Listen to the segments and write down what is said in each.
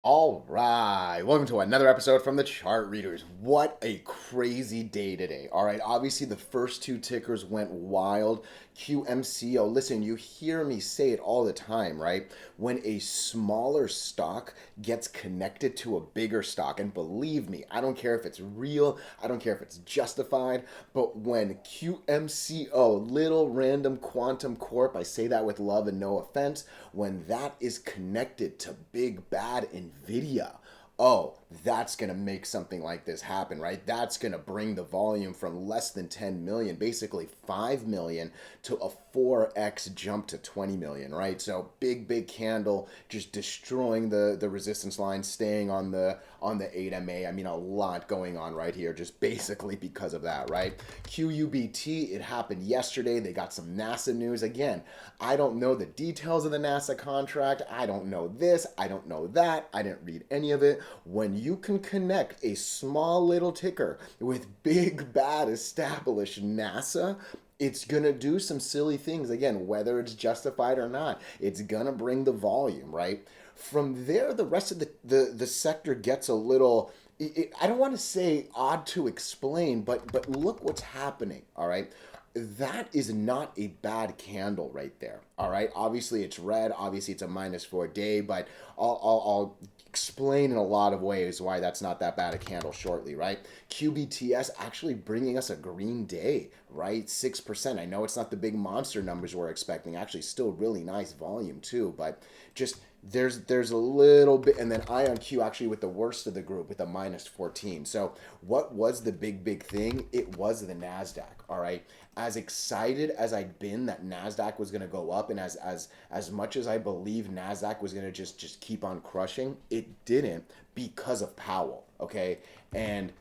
All right, welcome to another episode from the chart readers. What a crazy day today. All right, obviously the first two tickers went wild. QMCO, listen, you hear me say it all the time, right? When a smaller stock gets connected to a bigger stock, and believe me, I don't care if it's real, I don't care if it's justified, but when QMCO, little random quantum corp, I say that with love and no offense, when that is connected to big bad Nvidia, oh, that's going to make something like this happen, right? That's going to bring the volume from less than 10 million, basically 5 million, to a 4x jump to 20 million, right? So big candle just destroying the resistance line, staying on the 8MA. I mean, a lot going on right here just basically because of that, right? QUBT, it happened yesterday. They got some NASA news. Again, I don't know the details of the NASA contract. I don't know this. I don't know that. I didn't read any of it. When you can connect a small little ticker with big bad established NASA, it's going to do some silly things. Again, whether it's justified or not, it's going to bring the volume, right? From there, the rest of the sector gets a little, I don't want to say odd to explain, but look what's happening, all right? That is not a bad candle right there, all right? Obviously, it's red. Obviously, it's a -4 day, but I'll explain in a lot of ways why that's not that bad a candle shortly, right? QBTS actually bringing us a green day, right? 6%. I know it's not the big monster numbers we're expecting. Actually, still really nice volume too, but just there's a little bit, and then IONQ actually with the worst of the group with a -14. So what was the big thing? It was the NASDAQ, all right? As excited as I'd been that NASDAQ was going to go up, and as much as I believe NASDAQ was going to just keep on crushing, it didn't because of Powell, okay? And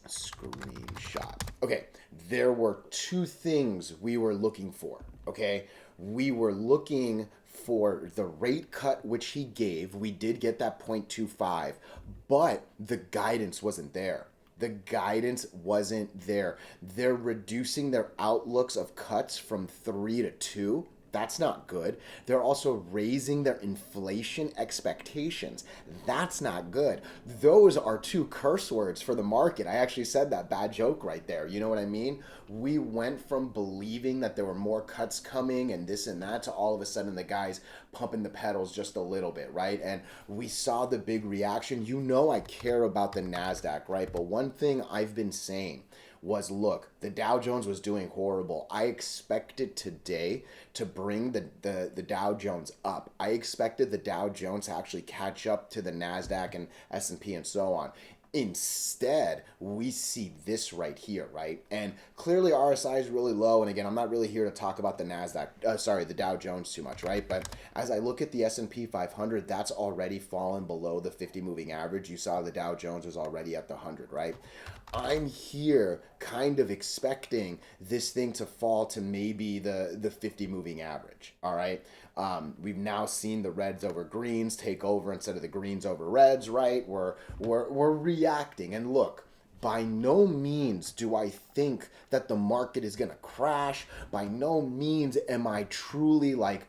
screenshot. Okay, there were two things we were looking for, okay? We were looking for the rate cut which he gave. We did get that 0.25, but the guidance wasn't there. The guidance wasn't there. They're reducing their outlooks of cuts from 3 to 2. That's not good. They're also raising their inflation expectations. That's not good. Those are two curse words for the market. I actually said that bad joke right there. You know what I mean? We went from believing that there were more cuts coming and this and that to all of a sudden the guys pumping the pedals just a little bit, right? And we saw the big reaction. You know I care about the NASDAQ, right? But one thing I've been saying was, look, the Dow Jones was doing horrible. I expected today to bring the Dow Jones up. I expected the Dow Jones to actually catch up to the NASDAQ and S&P and so on. Instead, we see this right here, right? And clearly RSI is really low. And again, I'm not really here to talk about the NASDAQ, the Dow Jones too much, right? But as I look at the S&P 500, that's already fallen below the 50 moving average. You saw the Dow Jones was already at the 100, right? I'm here kind of expecting this thing to fall to maybe the 50 moving average, all right? We've now seen the reds over greens take over instead of the greens over reds, right? We're reacting. And look, by no means do I think that the market is going to crash. By no means am I truly like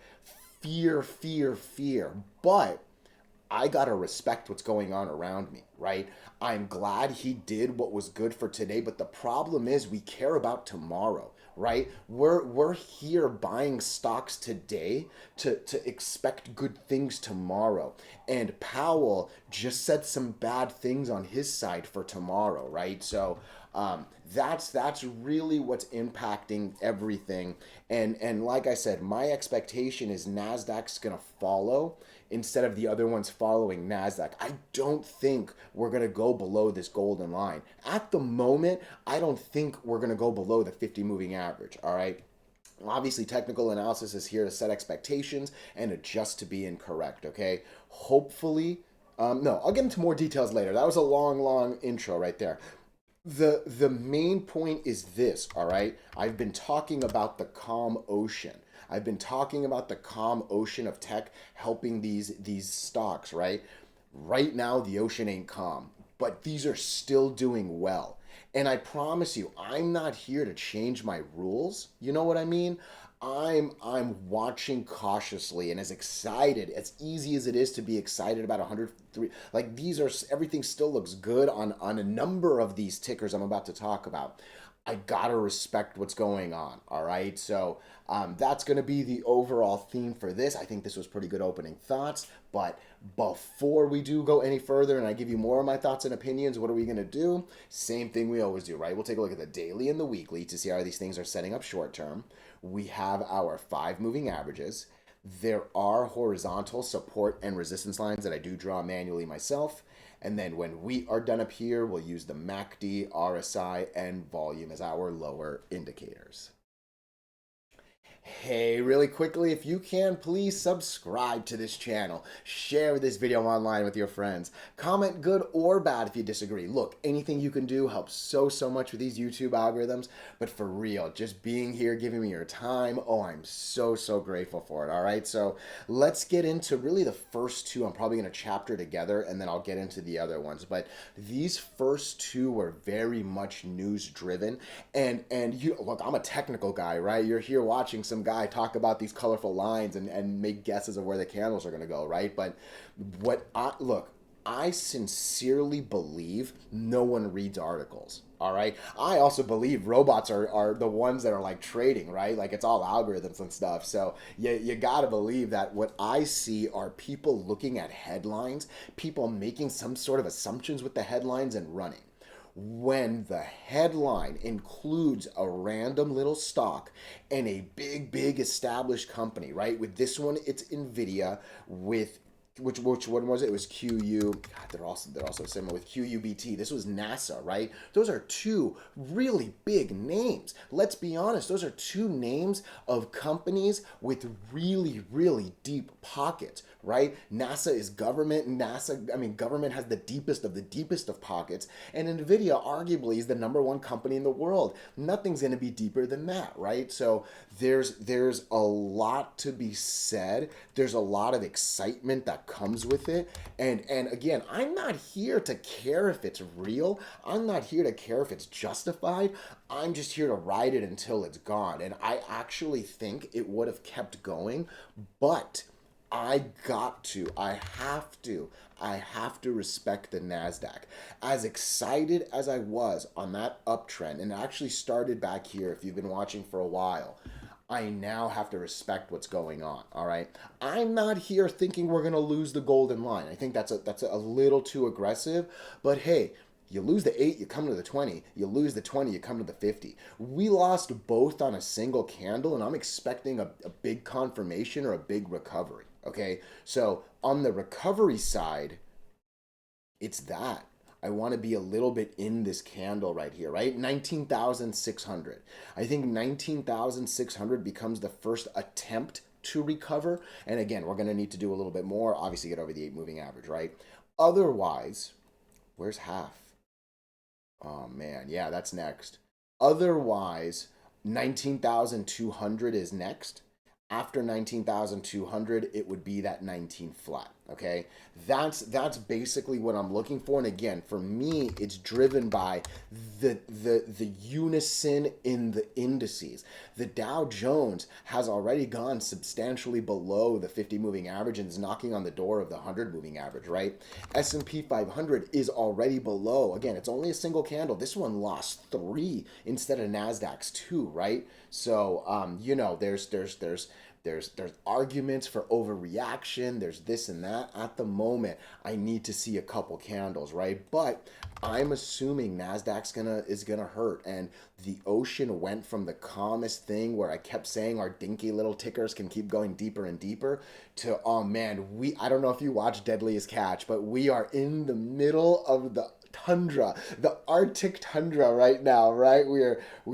fear. But I gotta respect what's going on around me, right? I'm glad he did what was good for today, but the problem is we care about tomorrow, right? We're here buying stocks today to expect good things tomorrow. And Powell just said some bad things on his side for tomorrow, right? So that's really what's impacting everything. And like I said, my expectation is Nasdaq's gonna follow instead of the other ones following NASDAQ. I don't think we're going to go below this golden line. At the moment, I don't think we're going to go below the 50 moving average, all right? Obviously, technical analysis is here to set expectations and adjust to be incorrect, okay? Hopefully, no, I'll get into more details later. That was a long intro right there. The main point is this, all right? I've been talking about the calm ocean. I've been talking about the calm ocean of tech helping these stocks, right? Right now the ocean ain't calm, but these are still doing well. And I promise you, I'm not here to change my rules. You know what I mean? I'm watching cautiously and as excited, as easy as it is to be excited about 103. Like these are everything still looks good on a number of these tickers I'm about to talk about. I gotta respect what's going on. All right, so that's gonna be the overall theme for this. I think this was pretty good opening thoughts, but before we do go any further and I give you more of my thoughts and opinions, what are we gonna do? Same thing we always do, right? We'll take a look at the daily and the weekly to see how these things are setting up short term. We have our 5 moving averages. There are horizontal support and resistance lines that I do draw manually myself. And then when we are done up here, we'll use the MACD, RSI, and volume as our lower indicators. Hey, really quickly, if you can, please subscribe to this channel. Share this video online with your friends. Comment good or bad if you disagree. Look, anything you can do helps so much with these YouTube algorithms. But for real, just being here, giving me your time, oh, I'm so grateful for it. All right, so let's get into really the first two. I'm probably going to chapter together, and then I'll get into the other ones. But these first two were very much news driven. And you look, I'm a technical guy, right? You're here watching some guy talk about these colorful lines and make guesses of where the candles are going to go, right? But I sincerely believe no one reads articles. All right. I also believe robots are the ones that are like trading, right? Like it's all algorithms and stuff. So you got to believe that what I see are people looking at headlines, people making some sort of assumptions with the headlines and running. When the headline includes a random little stock and a big established company, right? With this one, it's Nvidia. With which one was it? It was QU. God, they're also similar with QUBT. This was NASA, right? Those are two really big names. Let's be honest. Those are two names of companies with really deep pockets, right? NASA is government. Government has the deepest of pockets, and Nvidia arguably is the #1 company in the world. Nothing's going to be deeper than that, right? So there's a lot to be said. There's a lot of excitement that comes with it. And again, I'm not here to care if it's real. I'm not here to care if it's justified. I'm just here to ride it until it's gone. And I actually think it would have kept going, but I have to respect the NASDAQ. As excited as I was on that uptrend, and it actually started back here if you've been watching for a while, I now have to respect what's going on. All right, I'm not here thinking we're gonna lose the golden line. I think that's a little too aggressive. But hey, you lose the 8, you come to the 20. You lose the 20, you come to the 50. We lost both on a single candle, and I'm expecting a big confirmation or a big recovery. Okay, so on the recovery side, it's that. I want to be a little bit in this candle right here, right? 19,600. I think 19,600 becomes the first attempt to recover. And again, we're going to need to do a little bit more, obviously get over the 8 moving average, right? Otherwise, where's half? Oh man, yeah, that's next. Otherwise, 19,200 is next. After 19,200, it would be that 19 flat. Okay, that's basically what I'm looking for. And again, for me, it's driven by the unison in the indices. The Dow Jones has already gone substantially below the 50 moving average and is knocking on the door of the 100 moving average, right? S&P 500 is already below. Again, it's only a single candle. This one lost 3 instead of NASDAQ's 2, right? So there's arguments for overreaction. There's this and that. At the moment, I need to see a couple candles, right? But I'm assuming NASDAQ's is gonna hurt, and the ocean went from the calmest thing where I kept saying our dinky little tickers can keep going deeper and deeper to, oh man, I don't know if you watch Deadliest Catch, but we are in the middle of the tundra, the Arctic tundra right now, right? We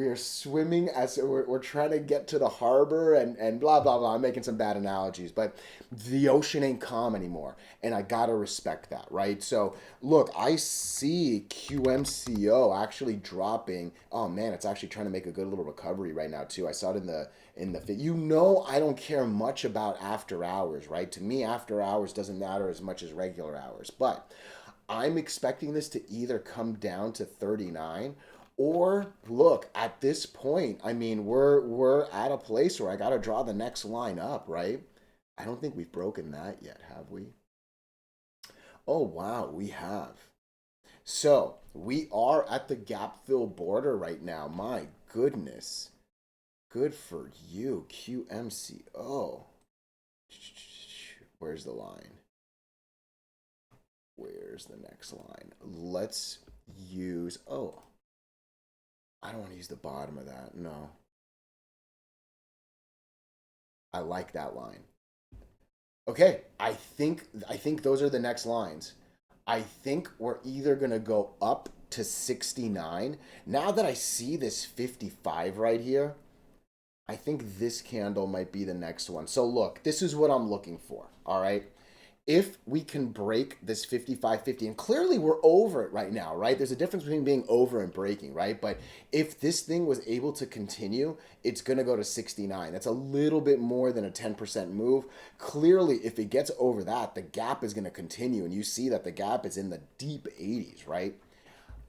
are swimming as we're trying to get to the harbor and blah blah blah. I'm making some bad analogies, but the ocean ain't calm anymore, and I gotta respect that, right? So look, I see QMCO actually dropping. Oh man, it's actually trying to make a good little recovery right now too. I saw it in the I don't care much about after hours, right? To me, after hours doesn't matter as much as regular hours, but I'm expecting this to either come down to 39 Or look, at this point, I mean, we're at a place where I got to draw the next line up, right? I don't think we've broken that yet, have we? Oh, wow, we have. So, we are at the gap fill border right now. My goodness. Good for you, QMCO. Where's the line? Where's the next line? Let's use, oh, I don't want to use the bottom of that. No. I like that line. Okay, I think those are the next lines. I think we're either going to go up to 69. Now that I see this 55 right here, I think this candle might be the next one. So look, this is what I'm looking for, all right? If we can break this 55.50, and clearly we're over it right now, right? There's a difference between being over and breaking, right? But if this thing was able to continue, it's going to go to 69. That's a little bit more than a 10% move. Clearly, if it gets over that, the gap is going to continue, and you see that the gap is in the deep 80s, right?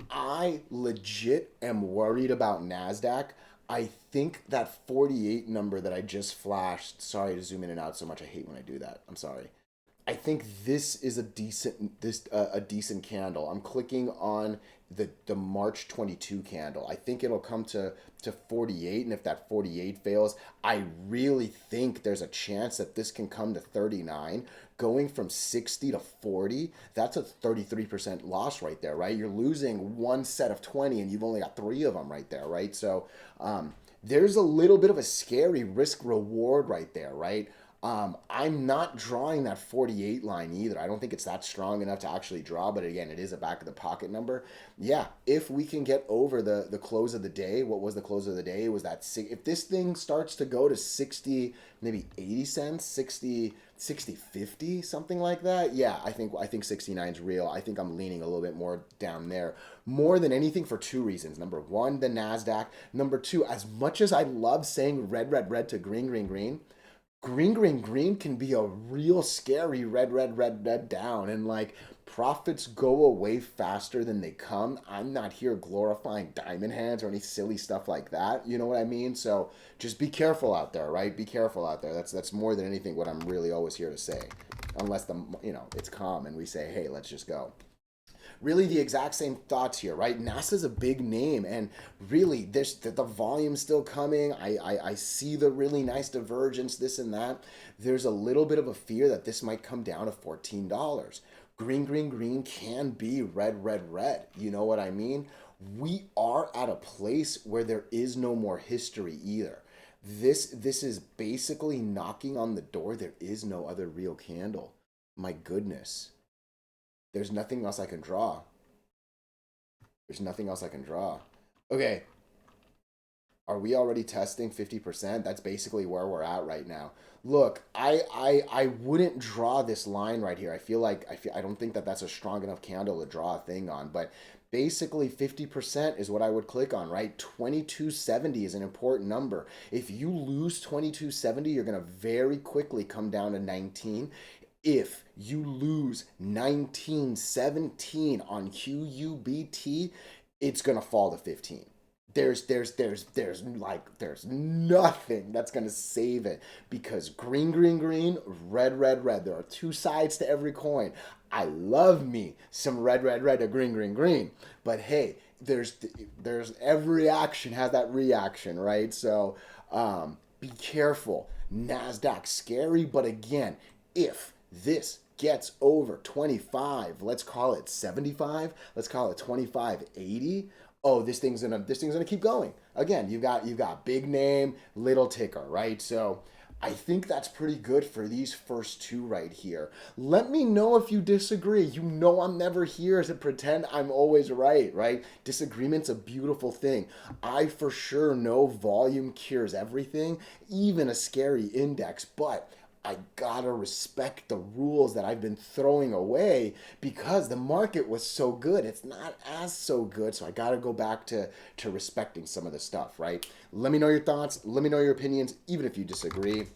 I legit am worried about NASDAQ. I think that 48 number that I just flashed, sorry to zoom in and out so much. I hate when I do that. I'm sorry. I think this is a decent candle. I'm clicking on the March 22 candle. I think it'll come to 48, and if that 48 fails, I really think there's a chance that this can come to 39. Going from 60 to 40, that's a 33% loss right there, right? You're losing one set of 20 and you've only got 3 of them right there, right? So there's a little bit of a scary risk reward right there, right? I'm not drawing that 48 line either. I don't think it's that strong enough to actually draw, but again, it is a back of the pocket number. Yeah, if we can get over the close of the day, what was the close of the day? Was that if this thing starts to go to 60, maybe 80 cents, 60, 50, something like that. Yeah, I think 69 is real. I think I'm leaning a little bit more down there. More than anything for 2 reasons. Number 1, the NASDAQ. Number 2, as much as I love saying red, red, red to green, green, green, green, green, green can be a real scary red, red, red, red down. And like profits go away faster than they come. I'm not here glorifying diamond hands or any silly stuff like that. You know what I mean? So just be careful out there, right? Be careful out there. That's more than anything what I'm really always here to say. Unless it's calm and we say, hey, let's just go. Really the exact same thoughts here, right? NASA's a big name, and really there's the volume's still coming. I see the really nice divergence, this and that. There's a little bit of a fear that this might come down to $14. Green, green, green can be red, red, red. You know what I mean? We are at a place where there is no more history either. This is basically knocking on the door. There is no other real candle. My goodness. There's nothing else I can draw. There's nothing else I can draw. Okay. Are we already testing 50%? That's basically where we're at right now. Look, I wouldn't draw this line right here. I don't think that that's a strong enough candle to draw a thing on, but basically 50% is what I would click on, right? 2270 is an important number. If you lose 2270, you're going to very quickly come down to 19. If you lose 1917 on QUBT, it's going to fall to 15. There's nothing that's going to save it, because green, green, green, red, red, red. There are 2 sides to every coin. I love me some red, red, red to green, green, green. But hey, there's every action has that reaction, right? So be careful. NASDAQ scary, but again, if this gets over 25, let's call it 75, let's call it 25.80. Oh, this thing's gonna keep going. Again, you've got big name, little ticker, right? So I think that's pretty good for these first 2 right here. Let me know if you disagree. You know I'm never here to pretend I'm always right, right? Disagreement's a beautiful thing. I for sure know volume cures everything, even a scary index, but I gotta respect the rules that I've been throwing away because the market was so good. It's not as so good, so I gotta go back to respecting some of the stuff, right? Let me know your thoughts. Let me know your opinions, even if you disagree.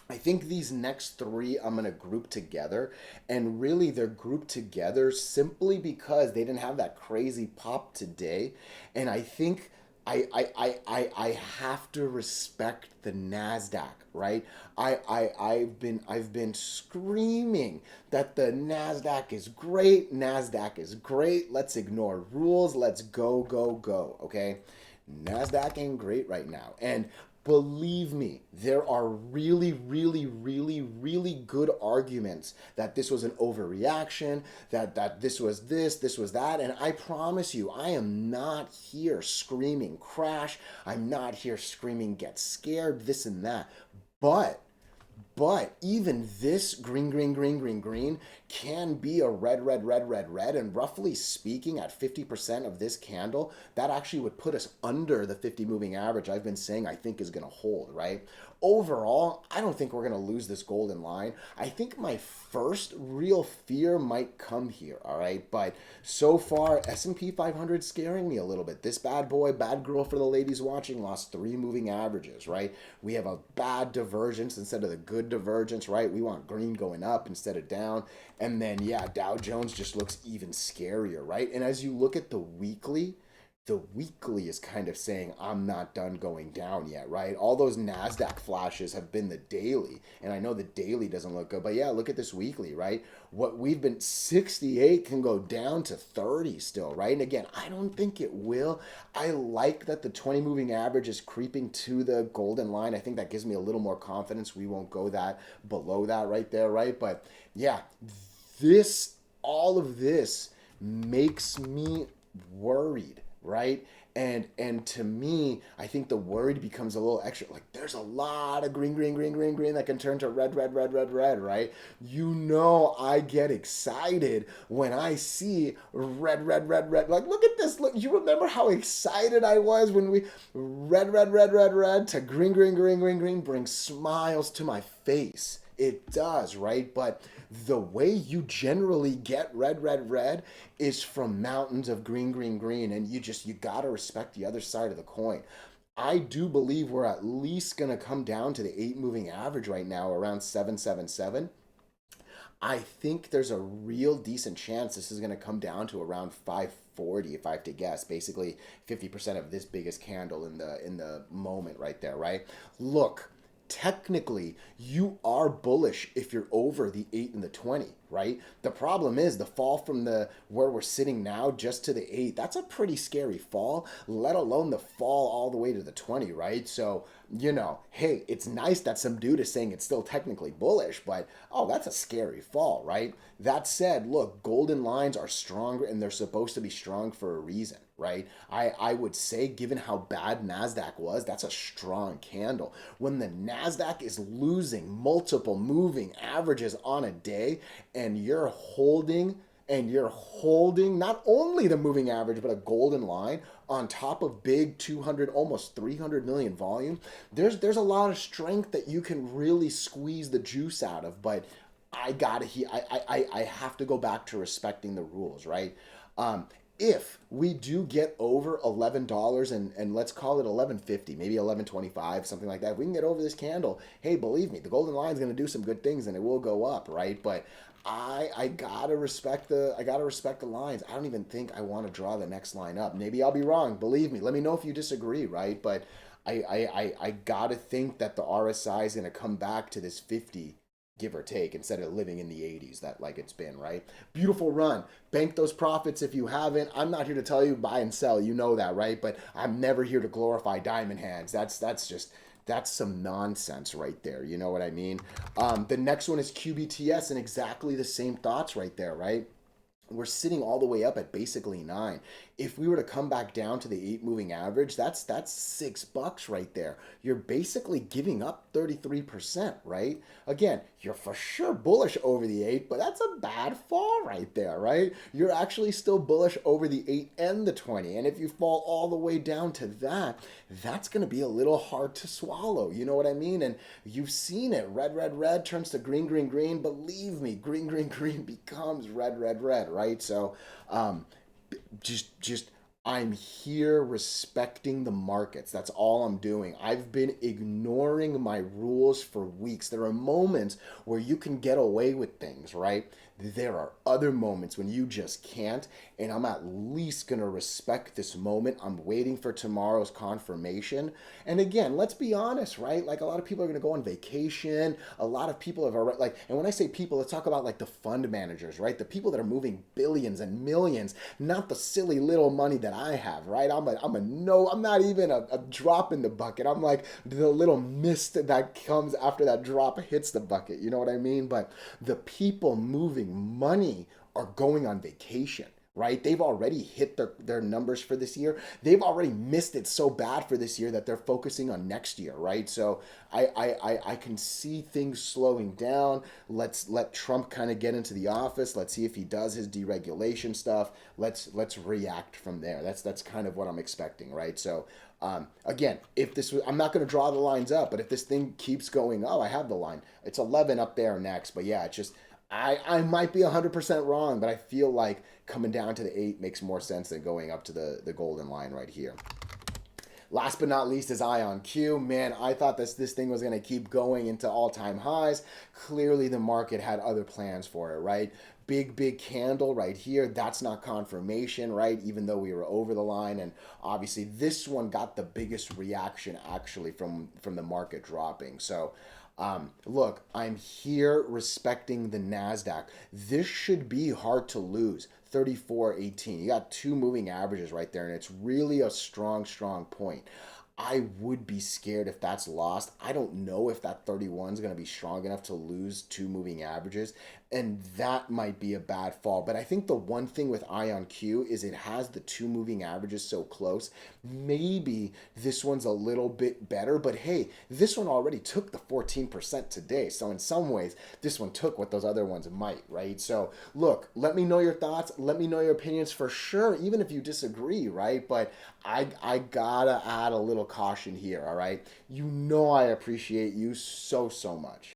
I think these next three I'm going to group together, and really they're grouped together simply because they didn't have that crazy pop today. And I think I have to respect the NASDAQ, right? I've been screaming that the NASDAQ is great, NASDAQ is great. Let's ignore rules. Let's go, go, go. Okay. NASDAQ ain't great right now. And believe me, there are really, really, really, really good arguments that this was an overreaction, that this was that. And I promise you, I am not here screaming crash. I'm not here screaming get scared, this and that. But even this green, green, green, green, green can be a red, red, red, red, red. And roughly speaking, at 50% of this candle, that actually would put us under the 50 moving average I've been saying I think is going to hold, right? Overall, I don't think we're going to lose this golden line. I think my first real fear might come here, all right? But so far, S&P 500 scaring me a little bit. This bad boy, bad girl for the ladies watching, lost 3 moving averages, right? We have a bad divergence instead of the good divergence, right? We want green going up instead of down. And then, yeah, Dow Jones just looks even scarier, right? And as you look at the weekly is kind of saying I'm not done going down yet, right? All those NASDAQ flashes have been the daily, and I know the daily doesn't look good, but yeah, look at this weekly, right? What we've been 68 can go down to 30 still, right? And again, I don't think it will. I like that the 20 moving average is creeping to the golden line. I think that gives me a little more confidence we won't go that below that right there, right? But yeah, all of this makes me worried, right? And to me, I think the worried becomes a little extra. Like there's a lot of green, green, green, green, green that can turn to red, red, red, red, red, right? You know, I get excited when I see red, red, red, red. Like look at this. Look, you remember how excited I was when we red, red, red, red, red to green, green, green, green, green brings smiles to my face. It does, right? But the way you generally get red, red, red is from mountains of green, green, green. And you gotta respect the other side of the coin. I do believe we're at least gonna come down to the 8 moving average right now, around 777. I think there's a real decent chance this is gonna come down to around 540 if I have to guess. Basically 50% of this biggest candle in the moment right there, right? Look, technically you are bullish if you're over the 8 and the 20, right? The problem is the fall from the where we're sitting now just to the 8. That's a pretty scary fall, let alone the fall all the way to the 20, right? So hey, it's nice that some dude is saying it's still technically bullish, but oh, that's a scary fall, right? That said, look, golden lines are stronger and they're supposed to be strong for a reason, right? I would say, given how bad NASDAQ was, that's a strong candle. When the NASDAQ is losing multiple moving averages on a day and you're holding not only the moving average but a golden line on top of big 200 almost 300 million volume, there's a lot of strength that you can really squeeze the juice out of. But I have to go back to respecting the rules, right? If we do get over $11 and let's call it 11.50, maybe 11.25, something like that, if we can get over this candle, hey, believe me, the golden line is going to do some good things and it will go up, right? But I gotta respect the lines. I don't even think I want to draw the next line up. Maybe I'll be wrong. Believe me. Let me know if you disagree, right? But I gotta think that the RSI is gonna come back to this 50, give or take, instead of living in the 80s that like it's been, right? Beautiful run. Bank those profits if you haven't. I'm not here to tell you buy and sell. You know that, right? But I'm never here to glorify diamond hands. That's some nonsense right there. You know what I mean? The next one is QBTS, and exactly the same thoughts right there, right? We're sitting all the way up at basically 9. If we were to come back down to the 8 moving average, that's $6 right there. You're basically giving up 33%, right? Again, you're for sure bullish over the 8, but that's a bad fall right there, right? You're actually still bullish over the 8 and the 20. And if you fall all the way down to that, that's going to be a little hard to swallow. You know what I mean? And you've seen it. Red, red, red turns to green, green, green. Believe me, green, green, green becomes red, red, red, right? So, just I'm here respecting the markets. That's all I'm doing. I've been ignoring my rules for weeks. There are moments where you can get away with things, right? There are other moments when you just can't, and I'm at least gonna respect this moment. I'm waiting for tomorrow's confirmation. And again, let's be honest, right? Like a lot of people are gonna go on vacation. A lot of people have already and when I say people, let's talk about like the fund managers, right? The people that are moving billions and millions, not the silly little money that I have, right? I'm a no, I'm not even a drop in the bucket. I'm like the little mist that comes after that drop hits the bucket. You know what I mean? But the people moving money are going on vacation, right? They've already hit their numbers for this year. They've already missed it so bad for this year that they're focusing on next year, right? So I can see things slowing down. Let's let Trump kind of get into the office. Let's see if he does his deregulation stuff. Let's react from there. That's kind of what I'm expecting, right? So again, if this was, I'm not going to draw the lines up, but if this thing keeps going, oh, I have the line. It's 11 up there next, but yeah, it's just I might be 100% wrong, but I feel like coming down to the 8 makes more sense than going up to the golden line right here. Last but not least is IONQ. Man, I thought this thing was going to keep going into all-time highs. Clearly, the market had other plans for it, right? Big candle right here. That's not confirmation, right? Even though we were over the line. And obviously, this one got the biggest reaction actually from the market dropping. So look, I'm here respecting the NASDAQ. This should be hard to lose. 34.18. You got two moving averages right there, and it's really a strong point. I would be scared if that's lost. I don't know if that 31 is going to be strong enough to lose two moving averages, and that might be a bad fall. But I think the one thing with IONQ is it has the two moving averages so close. Maybe this one's a little bit better, but hey, this one already took the 14% today. So in some ways, this one took what those other ones might, right? So look, let me know your thoughts. Let me know your opinions for sure, even if you disagree, right? But I gotta add a little caution here, all right? You know I appreciate you so much.